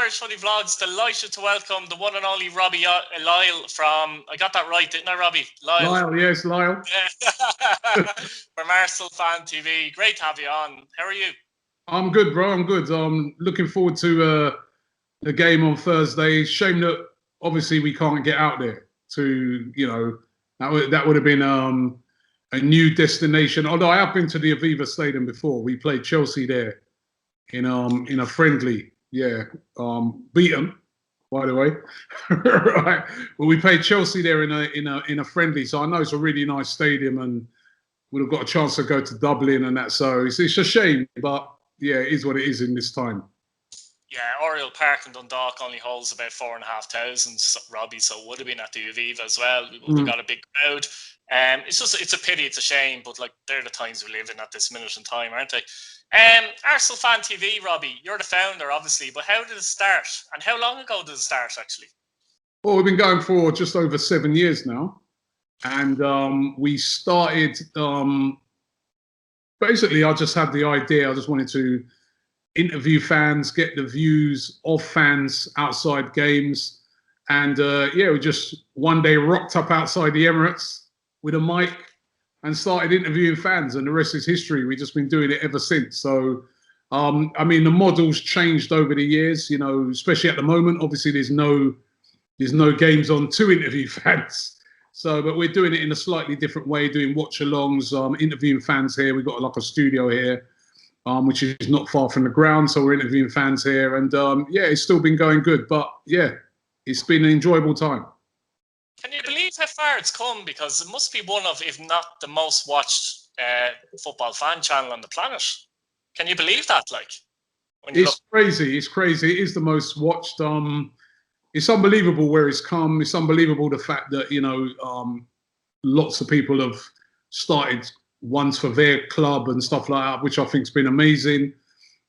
Irish Funny Vlogs. Delighted to welcome the one and only Robbie Lyle from, I got that right, didn't I, Robbie? Lyle, yes, Lyle. From Arsenal Fan TV. Great to have you on. How are you? I'm good, bro. I'm good. I'm looking forward to the game on Thursday. Shame that obviously we can't get out there to, that would have been a new destination. Although I have been to the Aviva Stadium before. We played Chelsea there in a friendly. Yeah, beat them, by the way. Right, but we played Chelsea there in a friendly, so I know it's a really nice stadium, and we'd have got a chance to go to Dublin and that. So it's a shame, but yeah, it is what it is in this time. Yeah, Oriel Park in Dundalk only holds about 4,500, Robbie, so it would have been at the Aviva as well. We would have got a big crowd. It's a pity, it's a shame, but like they're the times we live in at this minute in time, aren't they? Arsenal Fan TV, Robbie, you're the founder, obviously, but how did it start? And how long ago did it start, actually? Well, we've been going for just over 7 years now. And we started, basically, I just had the idea. I just wanted to interview fans, get the views of fans outside games. And yeah, we just one day rocked up outside the Emirates with a mic and started interviewing fans, and the rest is history. We've just been doing it ever since. So, I mean, the model's changed over the years, especially at the moment. Obviously, there's no games on to interview fans. So, but we're doing it in a slightly different way, doing watch-alongs, interviewing fans here. We've got like a studio here, which is not far from the ground. So we're interviewing fans here, and yeah, it's still been going good. But yeah, it's been an enjoyable time. Can you believe how far it's come? Because it must be one of, if not the most watched football fan channel on the planet. Can you believe that? Like, it's crazy. It's crazy. It is the most watched. It's unbelievable where it's come. It's unbelievable the fact that lots of people have started ones for their club and stuff like that, which I think's been amazing.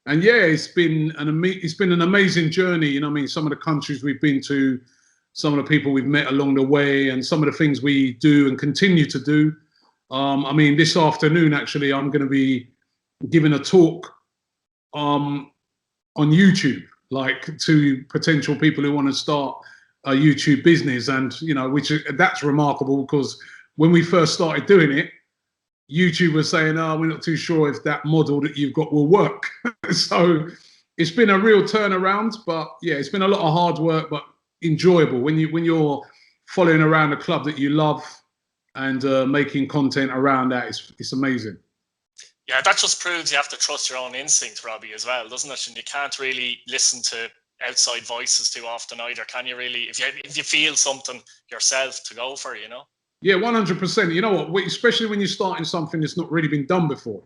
And yeah, it's been an amazing journey. I mean, some of the countries we've been to, some of the people we've met along the way, and some of the things we do and continue to do. I mean, this afternoon, actually, I'm going to be giving a talk on YouTube, like to potential people who want to start a YouTube business. And, that's remarkable, because when we first started doing it, YouTube was saying, oh, we're not too sure if that model that you've got will work. So it's been a real turnaround, but yeah, it's been a lot of hard work, but enjoyable when you're following around a club that you love and making content around that. It's amazing. Yeah, that just proves you have to trust your own instinct, Robbie, as well, doesn't it? And you can't really listen to outside voices too often either, can you? Really, if you feel something yourself, to go for, Yeah, 100%. You know what? Especially when you're starting something that's not really been done before.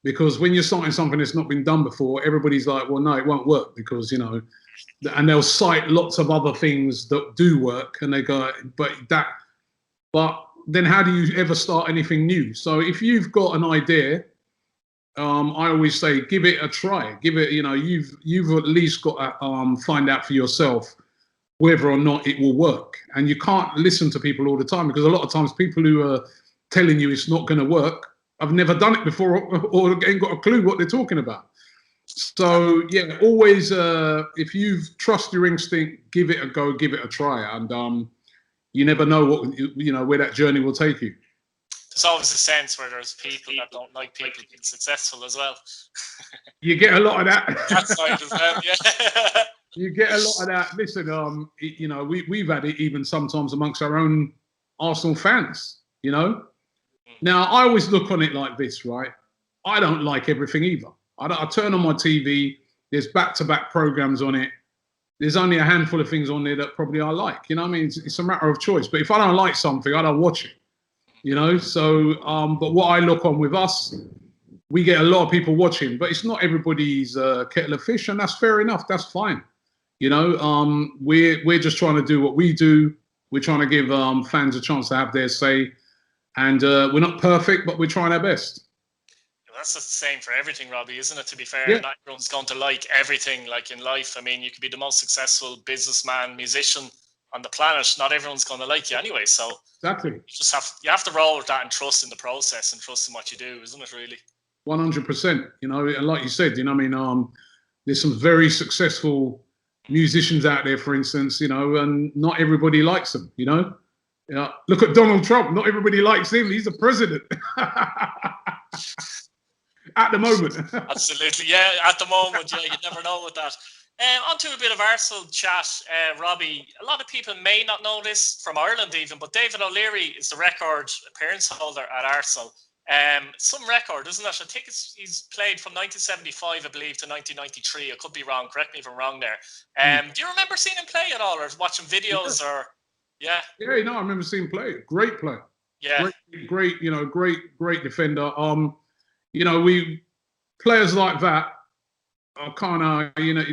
Because when you're starting something that's not been done before, everybody's like, well, no, it won't work, because, and they'll cite lots of other things that do work, and they go, but then how do you ever start anything new? So if you've got an idea, I always say, give it a try. Give it, you've at least got to find out for yourself whether or not it will work. And you can't listen to people all the time, because a lot of times people who are telling you it's not going to work have never done it before, or ain't got a clue what they're talking about. So yeah, always, if you trust your instinct, give it a go, give it a try, and you never know what where that journey will take you. There's always a sense where there's people that don't like people being successful as well. You get a lot of that. That side as well, yeah. You get a lot of that. Listen, we've had it even sometimes amongst our own Arsenal fans. Now I always look on it like this, right? I don't like everything either. I turn on my TV. There's back-to-back programs on it. There's only a handful of things on there that probably I like. I mean, it's a matter of choice. But if I don't like something, I don't watch it. So, but what I look on with us, we get a lot of people watching, but it's not everybody's kettle of fish, and that's fair enough. That's fine. We're just trying to do what we do. We're trying to give fans a chance to have their say, and we're not perfect, but we're trying our best. That's the same for everything, Robbie, isn't it? To be fair, yeah. Not everyone's going to like everything, like in life. I mean, you could be the most successful businessman, musician on the planet. Not everyone's going to like you anyway. So exactly, you have to roll with that and trust in the process and trust in what you do, isn't it? Really, 100%. And like you said, I mean, there's some very successful musicians out there, for instance, you know, and not everybody likes them, you know. Yeah. Look at Donald Trump. Not everybody likes him. He's a president at the moment. Absolutely, yeah. At the moment, yeah, you never know with that. On to a bit of Arsenal chat, Robbie. A lot of people may not know this from Ireland even, but David O'Leary is the record appearance holder at Arsenal. Some record, isn't it? I think he's played from 1975, I believe, to 1993. I could be wrong. Correct me if I'm wrong there. Do you remember seeing him play at all, or watching videos, or yeah? Yeah, no, I remember seeing him play. Great player. Yeah. Great, you know, great defender. You know, players like that are kind of, you know,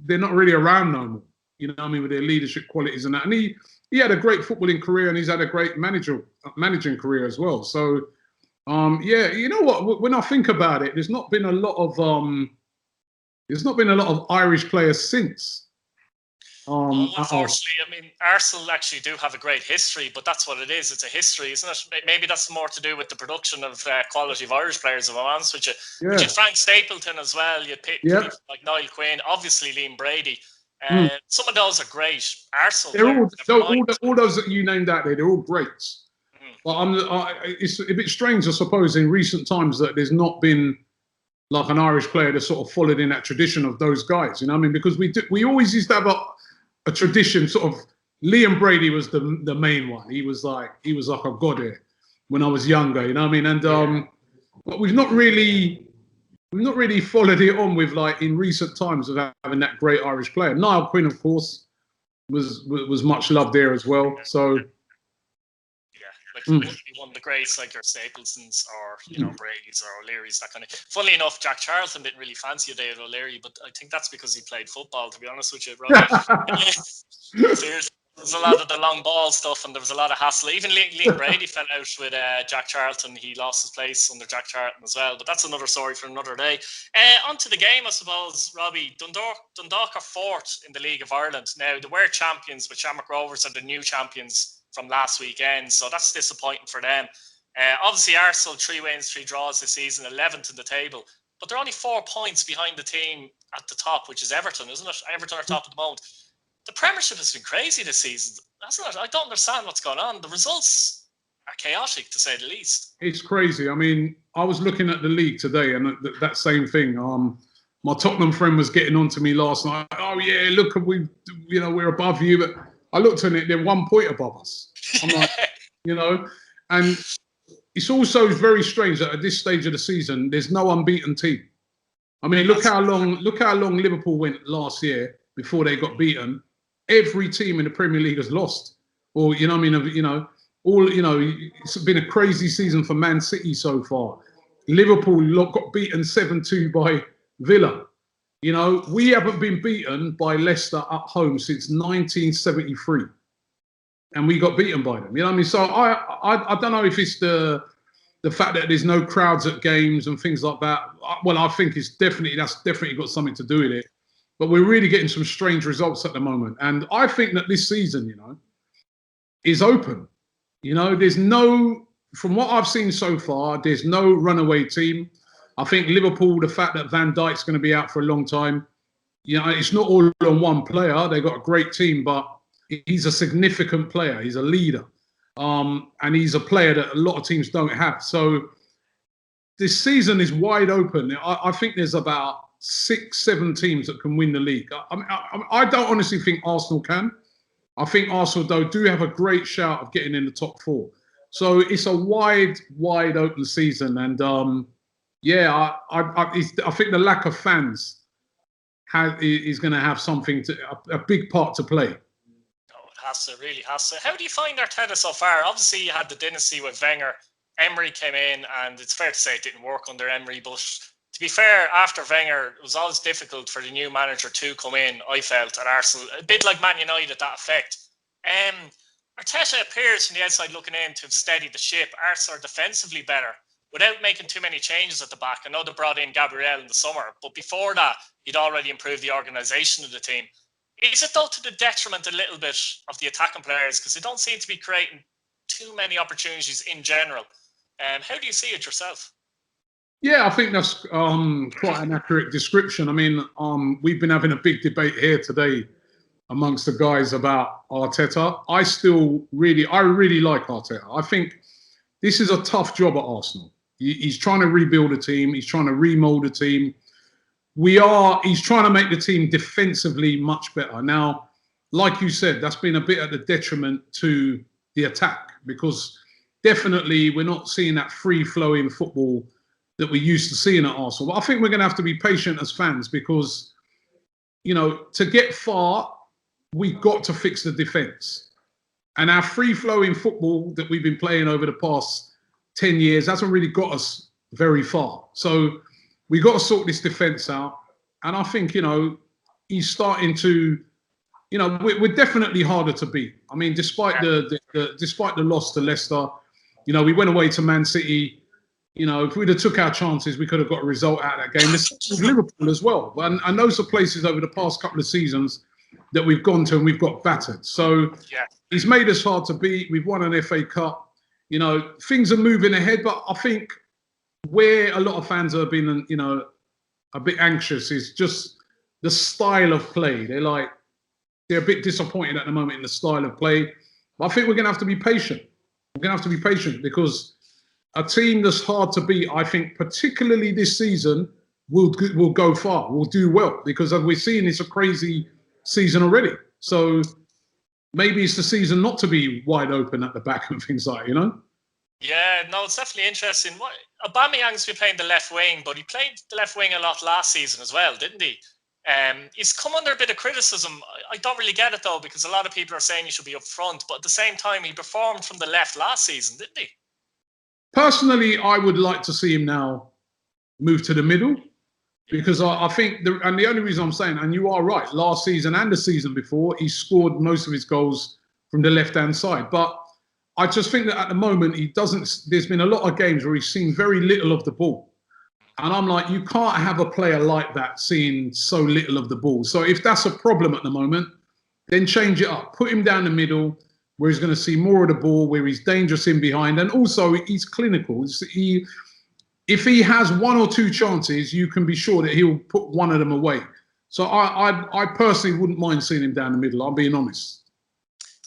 they're not really around no more. You know what I mean, with their leadership qualities and that. And he had a great footballing career, and he's had a great managing career as well. So, yeah, you know what? When I think about it, there's not been a lot of Irish players since. Unfortunately, I mean, Arsenal actually do have a great history, but that's what it is. It's a history, isn't it? Maybe that's more to do with the production of quality of Irish players, if I'm honest with you. Yeah. But you'd Frank Stapleton as well. You'd people like Niall Quinn, obviously Liam Brady. Some of those are great. Arsenal players, all those that you named out there, they're all greats. But it's a bit strange, I suppose, in recent times that there's not been like an Irish player that sort of followed in that tradition of those guys. You know what I mean? Because we always used to have a tradition, sort of. Liam Brady was the main one. He was like a god here when I was younger. You know what I mean? And but we've not really followed it on with, like, in recent times, of having that great Irish player. Niall Quinn, of course, was much loved there as well. So. Like he wouldn't be one of the greats like your Staplesons or, you know, Brady's or O'Leary's, that kind of. Funnily enough, Jack Charlton didn't really fancy a David O'Leary, but I think that's because he played football, to be honest with you, Robbie. Seriously, there's a lot of the long ball stuff, and there was a lot of hassle. Even Liam Brady fell out with Jack Charlton. He lost his place under Jack Charlton as well, but that's another story for another day. On to the game, I suppose, Robbie. Dundalk are fourth in the League of Ireland. Now, they were champions, but Shamrock Rovers are the new champions from last weekend, so that's disappointing for them. Obviously, Arsenal 3 wins, 3 draws this season, 11th in the table, but they're only 4 points behind the team at the top, which is Everton, isn't it? Everton are top at the moment. The Premiership has been crazy this season, hasn't it? I don't understand what's going on. The results are chaotic, to say the least. It's crazy. I mean, I was looking at the league today, and that same thing. My Tottenham friend was getting on to me last night. Oh yeah, look, we're above you, but I looked at it, they're 1 point above us. I'm like, you know, and it's also very strange that at this stage of the season, there's no unbeaten team. I mean, look how long Liverpool went last year before they got beaten. Every team in the Premier League has lost. Or, you know what I mean? It's been a crazy season for Man City so far. Liverpool got beaten 7-2 by Villa. You know, we haven't been beaten by Leicester at home since 1973, and we got beaten by them. You know what I mean? So I don't know if it's the fact that there's no crowds at games and things like that. Well, I think that's definitely got something to do with it. But we're really getting some strange results at the moment, and I think that this season, you know, is open. You know, from what I've seen so far, there's no runaway team. I think Liverpool, the fact that Van Dijk's going to be out for a long time, you know, it's not all on one player. They've got a great team, but he's a significant player. He's a leader. And he's a player that a lot of teams don't have. So this season is wide open. I think there's about 6-7 teams that can win the league. I don't honestly think Arsenal can. I think Arsenal, though, do have a great shout of getting in the top 4. So it's a wide open season. And yeah, I think the lack of fans is going to have a big part to play. Oh, it has to, really has to. How do you find Arteta so far? Obviously, you had the dynasty with Wenger. Emery came in, and it's fair to say it didn't work under Emery. But to be fair, after Wenger, it was always difficult for the new manager to come in, I felt, at Arsenal. A bit like Man United, that effect. Arteta appears from the outside looking in to have steadied the ship. Arsenal are defensively better without making too many changes at the back. I know they brought in Gabriel in the summer, but before that, he'd already improved the organisation of the team. Is it, though, to the detriment a little bit of the attacking players, because they don't seem to be creating too many opportunities in general? How do you see it yourself? Yeah, I think that's quite an accurate description. I mean, we've been having a big debate here today amongst the guys about Arteta. I really like Arteta. I think this is a tough job at Arsenal. He's trying to rebuild a team. He's trying to remold a team. He's trying to make the team defensively much better. Now, like you said, that's been a bit at the detriment to the attack because definitely we're not seeing that free-flowing football that we're used to seeing at Arsenal. But I think we're going to have to be patient as fans because, to get far, we've got to fix the defence. And our free-flowing football that we've been playing over the past 10 years hasn't really got us very far. So we got to sort this defence out. And I think, he's starting to, we're definitely harder to beat. I mean, despite the loss to Leicester, we went away to Man City. If we'd have took our chances, we could have got a result out of that game. This is Liverpool as well. And those are places over the past couple of seasons that we've gone to and we've got battered. So he's made us hard to beat. We've won an FA Cup. Things are moving ahead, but I think where a lot of fans have been, a bit anxious is just the style of play. They're a bit disappointed at the moment in the style of play. But I think we're going to have to be patient. We're going to have to be patient because a team that's hard to beat, I think, particularly this season, will go far, will do well because as we're seeing, it's a crazy season already. So maybe it's the season not to be wide open at the back and things like that, Yeah, no, it's definitely interesting. Aubameyang's been playing the left wing, but he played the left wing a lot last season as well, didn't he? He's come under a bit of criticism. I don't really get it though, because a lot of people are saying he should be up front, but at the same time, he performed from the left last season, didn't he? Personally, I would like to see him now move to the middle because I think, and the only reason I'm saying, and you are right, last season and the season before, he scored most of his goals from the left-hand side. But I just think that at the moment, there's been a lot of games where he's seen very little of the ball. And I'm like, you can't have a player like that seeing so little of the ball. So if that's a problem at the moment, then change it up. Put him down the middle where he's going to see more of the ball, where he's dangerous in behind. And also, he's clinical. If he has one or two chances, you can be sure that he'll put one of them away. So I personally wouldn't mind seeing him down the middle. I'm being honest.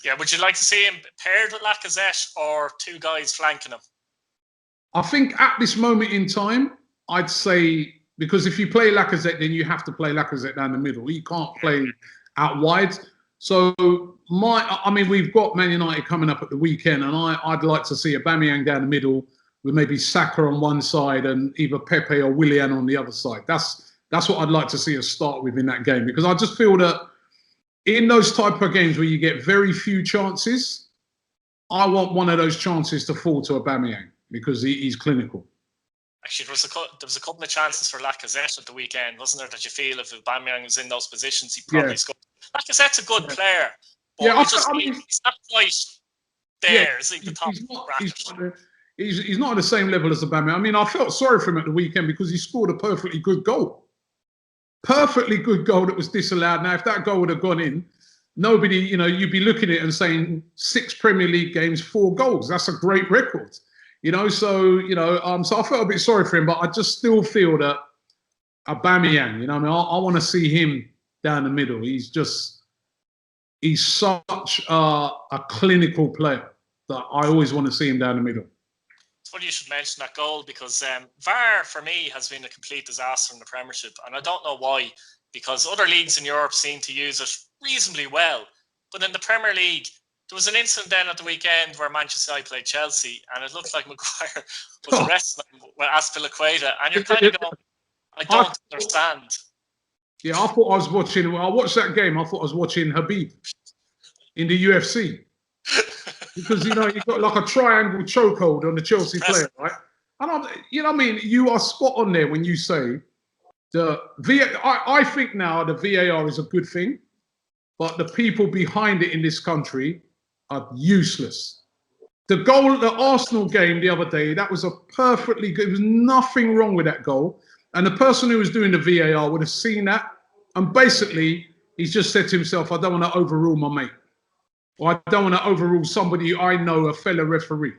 Yeah, would you like to see him paired with Lacazette or two guys flanking him? I think at this moment in time, I'd say, because if you play Lacazette, then you have to play Lacazette down the middle. You can't play out wide. So we've got Man United coming up at the weekend, and I'd like to see Aubameyang down the middle with maybe Saka on one side and either Pepe or Willian on the other side. That's what I'd like to see us start with in that game, because I just feel that in those type of games where you get very few chances, I want one of those chances to fall to Aubameyang because he's clinical. Actually, there was a couple of chances for Lacazette at the weekend, wasn't there, that you feel if Aubameyang was in those positions, he probably scored. Lacazette's a good player, but he's not quite there. Is he the top bracket? He's not at the same level as Aubameyang. I mean, I felt sorry for him at the weekend because he scored a perfectly good goal. Perfectly good goal that was disallowed. Now, if that goal would have gone in, nobody, you'd be looking at it and saying 6 Premier League games, 4 goals. That's a great record. So I felt a bit sorry for him, but I just still feel that Aubameyang, I want to see him down the middle. He's such a clinical player that I always want to see him down the middle. It's funny you should mention that goal because VAR for me has been a complete disaster in the Premiership, and I don't know why, because other leagues in Europe seem to use it reasonably well, but in the Premier League, there was an incident then at the weekend where Manchester United played Chelsea, and it looked like Maguire was arrested with Azpilicueta, and you're kind of going, I don't understand. Yeah, I watched that game, I thought I was watching Habib in the UFC. Because, you've got like a triangle chokehold on the Chelsea player, right? And you are spot on there when you say I think now the VAR is a good thing, but the people behind it in this country are useless. The goal at the Arsenal game the other day, that was a perfectly good, there was nothing wrong with that goal. And the person who was doing the VAR would have seen that. And basically, he's just said to himself, I don't want to overrule my mate. Or I don't want to overrule somebody I know, a fellow referee.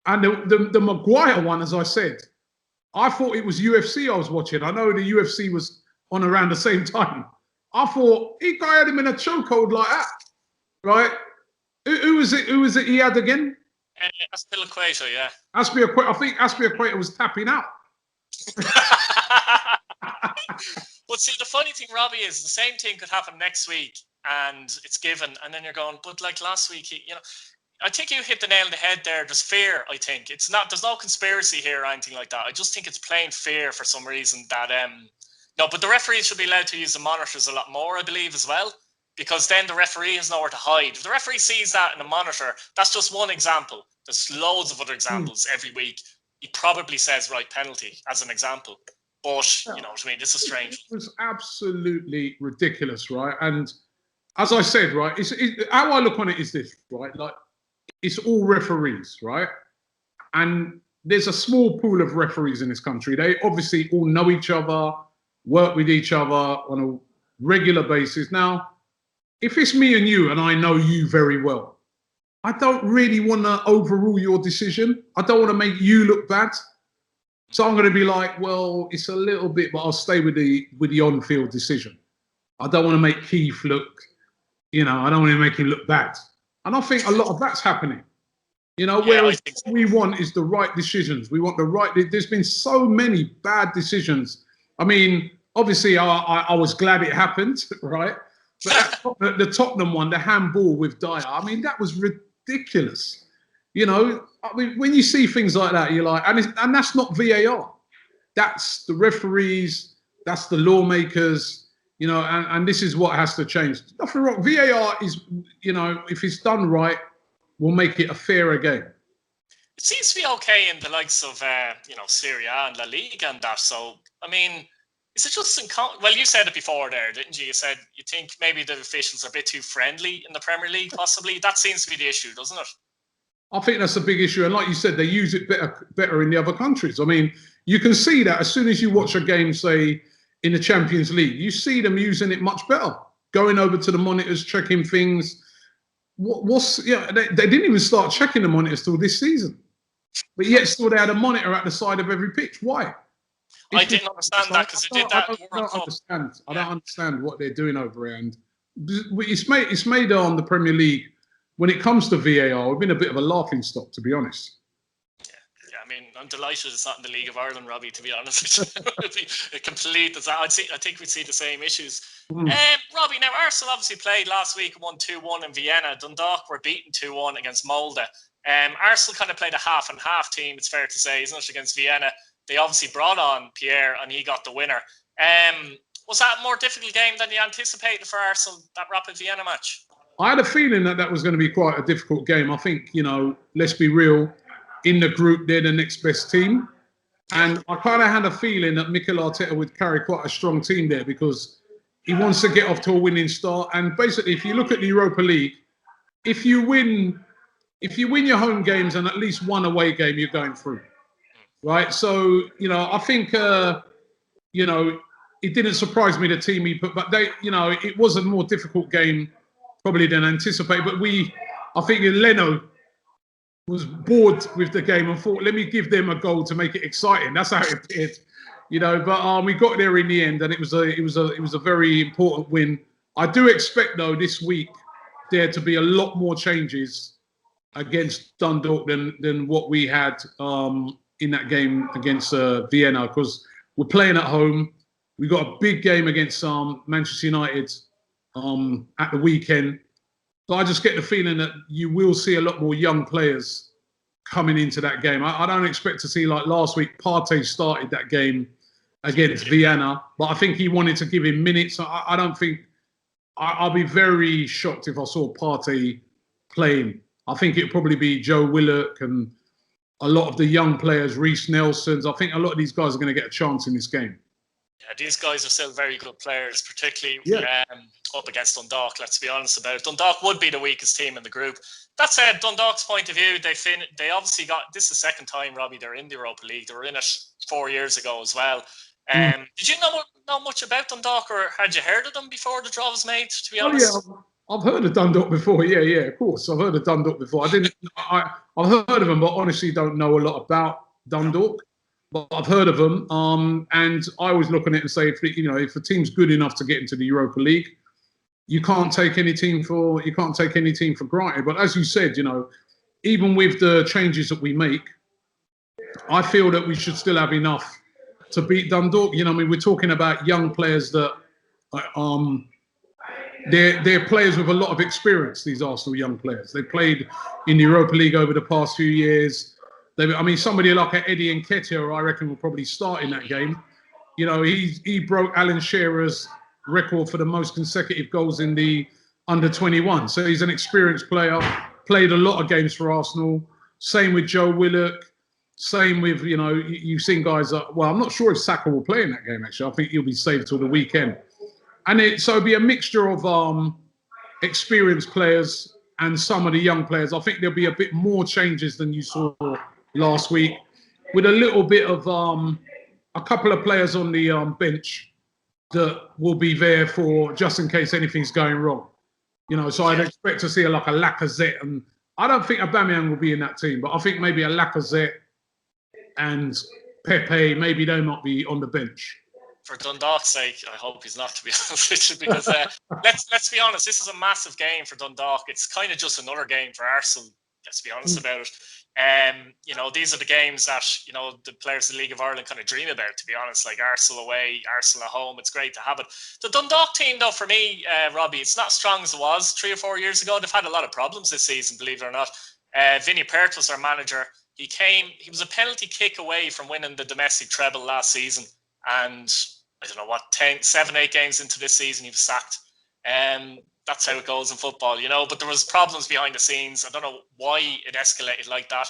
And the Maguire one, as I said, I thought it was UFC I was watching. I know the UFC was on around the same time. I thought he had him in a chokehold like that, right? Who was it? Who was it he had again? Aspilicueta, yeah. I think Aspilicueta was tapping out. But see, the funny thing, Robbie, is the same thing could happen next week, and it's given, and then you're going, but like last week, I think you hit the nail on the head there. There's fear, I think. It's not, there's no conspiracy here or anything like that. I just think it's plain fear for some reason that, no, but the referees should be allowed to use the monitors a lot more, I believe, as well, because then the referee has nowhere to hide. If the referee sees that in a monitor, that's just one example. There's loads of other examples every week. He probably says, right, penalty, as an example. But, you know what I mean? This is strange. It was absolutely ridiculous, right? And as I said, right, how I look on it is this, right? Like, it's all referees, right? And there's a small pool of referees in this country. They obviously all know each other, work with each other on a regular basis. Now, if it's me and you, and I know you very well, I don't really want to overrule your decision. I don't want to make you look bad. So I'm going to be like, well, it's a little bit, but I'll stay with the on-field decision. I don't want to make Keith look, I don't want to make him look bad. And I think a lot of that's happening. Whereas what we want is the right decisions. We want the right. There's been so many bad decisions. I mean, obviously, I was glad it happened, right? But the Tottenham one, the handball with Dyer, I mean, that was ridiculous. I mean, when you see things like that, you're like, and that's not VAR. That's the referees. That's the lawmakers. And this is what has to change. Nothing wrong. VAR is, if it's done right, will make it a fairer game. It seems to be okay in the likes of, Serie A and La Liga and that. So, I mean, is it just well, you said it before there, didn't you? You said you think maybe the officials are a bit too friendly in the Premier League, possibly. That seems to be the issue, doesn't it? I think that's a big issue. And like you said, they use it better in the other countries. I mean, you can see that as soon as you watch a game, say, in the Champions League, you see them using it much better. Going over to the monitors, checking things. They didn't even start checking the monitors till this season. But yet still they had a monitor at the side of every pitch. Why? I didn't understand that because it did that. I don't understand what they're doing over here. And it's made on the Premier League, when it comes to VAR, we've been a bit of a laughing stock, to be honest. Yeah, I mean, I'm delighted it's not in the League of Ireland, Robbie, to be honest. It'd be a complete disaster. I think we'd see the same issues. Robbie, now Arsenal obviously played last week and won 2-1 in Vienna. Dundalk were beaten 2-1 against Molde. Arsenal kind of played a half and half team, it's fair to say, isn't it, against Vienna? They obviously brought on Pierre and he got the winner. Was that a more difficult game than you anticipated for Arsenal, that Rapid Vienna match? I had a feeling that was going to be quite a difficult game. I think, let's be real, in the group, they're the next best team. And I kind of had a feeling that Mikel Arteta would carry quite a strong team there because he wants to get off to a winning start. And basically, if you look at the Europa League, if you win your home games and at least one away game, you're going through. Right? So, I think, it didn't surprise me, the team he put, but it was a more difficult game probably than anticipated. But I think Leno was bored with the game and thought, let me give them a goal to make it exciting. That's how it appeared, But we got there in the end, and it was a very important win. I do expect though this week there to be a lot more changes against Dundalk than what we had in that game against Vienna, because we're playing at home. We got a big game against Manchester United at the weekend. So I just get the feeling that you will see a lot more young players coming into that game. I don't expect to see, like last week, Partey started that game against Vienna, but I think he wanted to give him minutes. I don't think, I'll be very shocked if I saw Partey playing. I think it'll probably be Joe Willock and a lot of the young players, Reece Nelsons. I think a lot of these guys are going to get a chance in this game. Yeah, these guys are still very good players, particularly up against Dundalk, let's be honest about it. Dundalk would be the weakest team in the group. That said, Dundalk's point of view, they obviously got, this is the second time, Robbie, they're in the Europa League. They were in it 4 years ago as well. Did you know much about Dundalk, or had you heard of them before the draw was made, to be honest? Yeah, I've heard of Dundalk before. Yeah, of course. I've heard of Dundalk before. I've heard of them, but honestly don't know a lot about Dundalk. but I've heard of them. And I always look on it and say, if a team's good enough to get into the Europa League, you can't take any team for granted. But as you said, even with the changes that we make, I feel that we should still have enough to beat Dundalk. We're talking about young players that they're players with a lot of experience. These Arsenal young players, they played in the Europa League over the past few years. Somebody like Eddie Nketiah, I reckon, will probably start in that game. He broke Alan Shearer's record for the most consecutive goals in the under-21. So he's an experienced player, played a lot of games for Arsenal. Same with Joe Willock. Same with, you've seen guys I'm not sure if Saka will play in that game, actually. I think he'll be saved till the weekend. And so it'll be a mixture of experienced players and some of the young players. I think there'll be a bit more changes than you saw last week, with a little bit of a couple of players on the bench that will be there for just in case anything's going wrong. So I'd expect to see like a Lacazette, and I don't think Aubameyang will be in that team, but I think maybe a Lacazette and Pepe, maybe they might be on the bench. For Dundalk's sake, I hope he's not, to be honest with you, because let's be honest, this is a massive game for Dundalk. It's kind of just another game for Arsenal. Let's be honest about it. These are the games that the players of the League of Ireland kind of dream about. To be honest, like Arsenal away, Arsenal at home. It's great to have it. The Dundalk team, though, for me, Robbie, it's not as strong as it was 3 or 4 years ago. They've had a lot of problems this season, believe it or not. Vinnie Perth was our manager. He was a penalty kick away from winning the domestic treble last season, and I don't know what, 7, 8 games into this season, he was sacked. That's how it goes in football, But there was problems behind the scenes. I don't know why it escalated like that.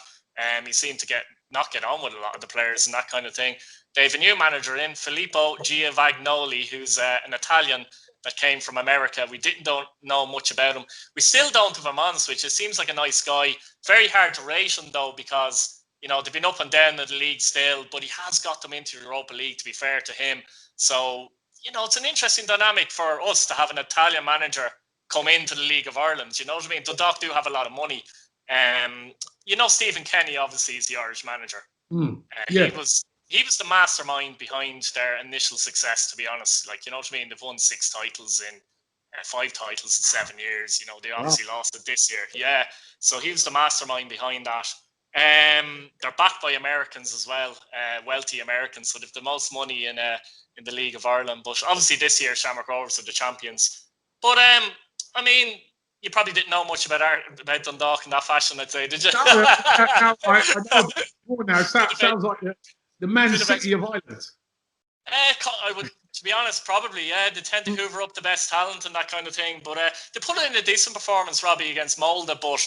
He seemed to not get on with a lot of the players and that kind of thing. They have a new manager in, Filippo Giovanni, who's an Italian that came from America. We don't know much about him. We still don't have him on Switch. It seems like a nice guy. Very hard to rate him, though, because they've been up and down in the league still, but he has got them into the Europa League, to be fair to him. So, it's an interesting dynamic for us to have an Italian manager come into the League of Ireland. You know what I mean? Dundalk do have a lot of money. Stephen Kenny, obviously, is the Irish manager. Yeah. He was the mastermind behind their initial success, to be honest. Like, you know what I mean? They've won 6 titles in 5 titles in 7 years. They obviously lost it this year. Yeah. So he was the mastermind behind that. They're backed by Americans as well, wealthy Americans. So they've the most money in the League of Ireland. But obviously this year, Shamrock Rovers are the champions. But you probably didn't know much about Dundalk in that fashion, I'd say, did you? I know more now. Sounds like the Man City of Ireland. I would, to be honest, probably, yeah. They tend to hoover up the best talent and that kind of thing. But they put in a decent performance, Robbie, against Molde. But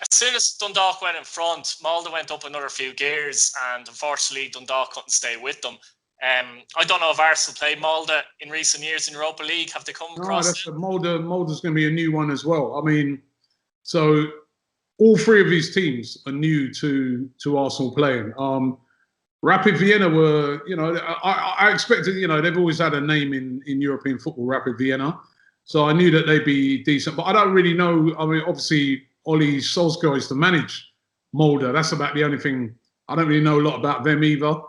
as soon as Dundalk went in front, Molde went up another few gears, and unfortunately, Dundalk couldn't stay with them. I don't know if Arsenal played Molde in recent years in Europa League. Have they come across it? Molde's going to be a new one as well. I mean, so all 3 of these teams are new to Arsenal playing. Rapid Vienna were, I expected, they've always had a name in European football, Rapid Vienna. So I knew that they'd be decent. But I don't really know. I mean, obviously, Oli Solskjaer is to manage Molde. That's about the only thing. I don't really know a lot about them either.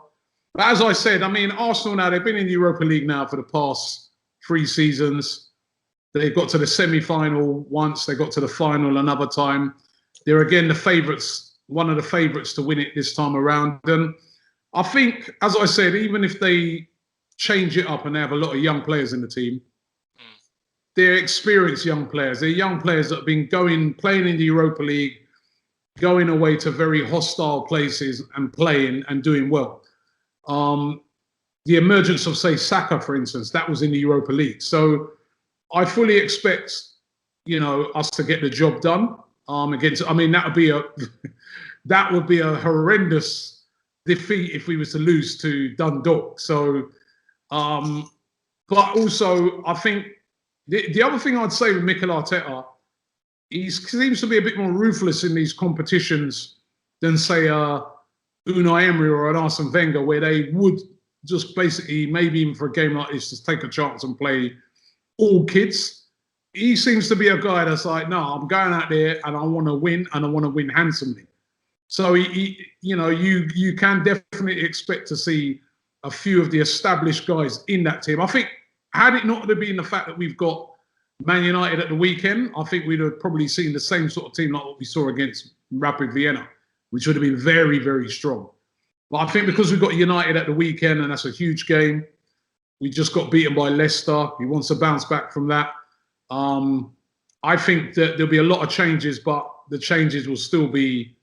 But as I said, I mean, Arsenal now, they've been in the Europa League now for the past 3 seasons. They got to the semi-final once. They got to the final another time. They're again the favourites, one of the favourites to win it this time around. And I think, as I said, even if they change it up and they have a lot of young players in the team, they're experienced young players. They're young players that have been playing in the Europa League, going away to very hostile places and playing and doing well. The emergence of, say, Saka, for instance, that was in the Europa League. So I fully expect, us to get the job done. Against, I mean, that would be a horrendous defeat if we was to lose to Dundalk. So, but also, I think the other thing I'd say with Mikel Arteta, he seems to be a bit more ruthless in these competitions than, say, Unai Emery or an Arsene Wenger, where they would just basically, maybe even for a game like this, just take a chance and play all kids. He seems to be a guy that's like, no, I'm going out there and I want to win, and I want to win handsomely. So you can definitely expect to see a few of the established guys in that team. I think had it not been the fact that we've got Man United at the weekend, I think we'd have probably seen the same sort of team like what we saw against Rapid Vienna, which would have been very, very strong. But I think because we've got United at the weekend, and that's a huge game, we just got beaten by Leicester. He wants to bounce back from that. I think that there'll be a lot of changes, but the changes will still be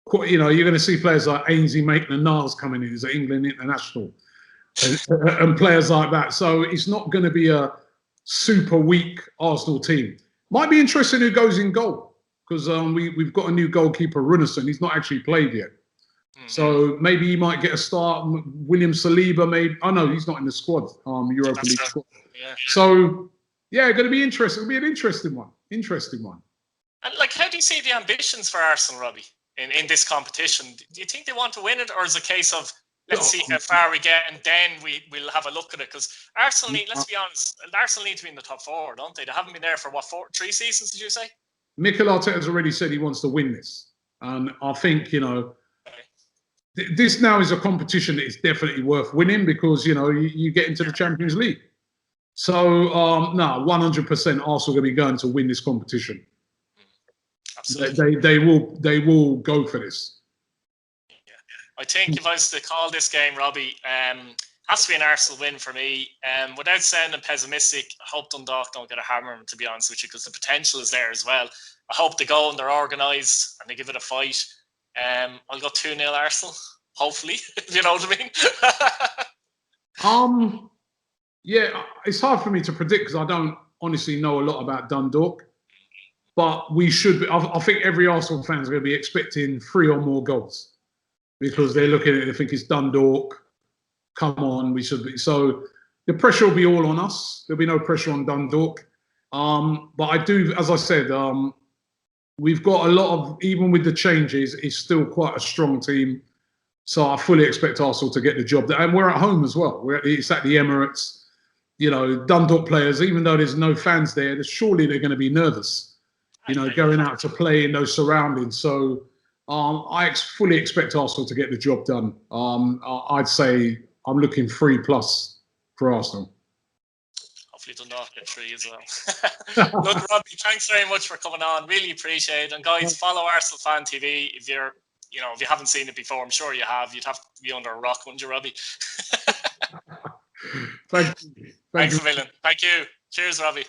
quite, you're going to see players like Ainsley Maitland-Niles coming in as an England international and players like that. So it's not going to be a super weak Arsenal team. Might be interesting who goes in goal because we've got a new goalkeeper, Runnison. He's not actually played yet. So maybe he might get a start. William Saliba, maybe. Oh, no, he's not in the squad, Europa League squad. Yeah. So, yeah, going to be interesting. It'll be an interesting one. And how do you see the ambitions for Arsenal, Robbie, in this competition? Do you think they want to win it, or is it a case of let's see how far we get and then we'll have a look at it? Because Arsenal need, let's be honest, Arsenal need to be in the top four, don't they? They haven't been there for, 3 seasons, did you say? Mikel Arteta's already said he wants to win this. And I think, this now is a competition that is definitely worth winning because, you get into the Champions League. So, 100% Arsenal are going to be going to win this competition. Absolutely. They will go for this. Yeah. I think if I was to call this game, Robbie, has to be an Arsenal win for me. Without sounding pessimistic, I hope Dundalk don't get a hammer, to be honest with you, because the potential is there as well. I hope they go and they're organised and they give it a fight. I'll go 2-0 Arsenal, hopefully, if you know what I mean. Yeah, it's hard for me to predict because I don't honestly know a lot about Dundalk. But we should be, I think every Arsenal fan is going to be expecting 3 or more goals because they're looking at it, they think it's Dundalk. Come on, we should be. So the pressure will be all on us. There'll be no pressure on Dundalk. But I do, as I said, we've got a lot of, even with the changes, it's still quite a strong team. So I fully expect Arsenal to get the job done. And we're at home as well. It's at the Emirates. Dundalk players, even though there's no fans there, surely they're going to be nervous, going out to play in those surroundings. So I fully expect Arsenal to get the job done. I'd say I'm looking 3+ for Arsenal. Hopefully Dundalk get 3 as well. Look, Robbie, thanks very much for coming on. Really appreciate it. And guys, follow Arsenal Fan TV if you're, if you haven't seen it before. I'm sure you have. You'd have to be under a rock, wouldn't you, Robbie? Thanks a million. Thank you. Cheers, Robbie.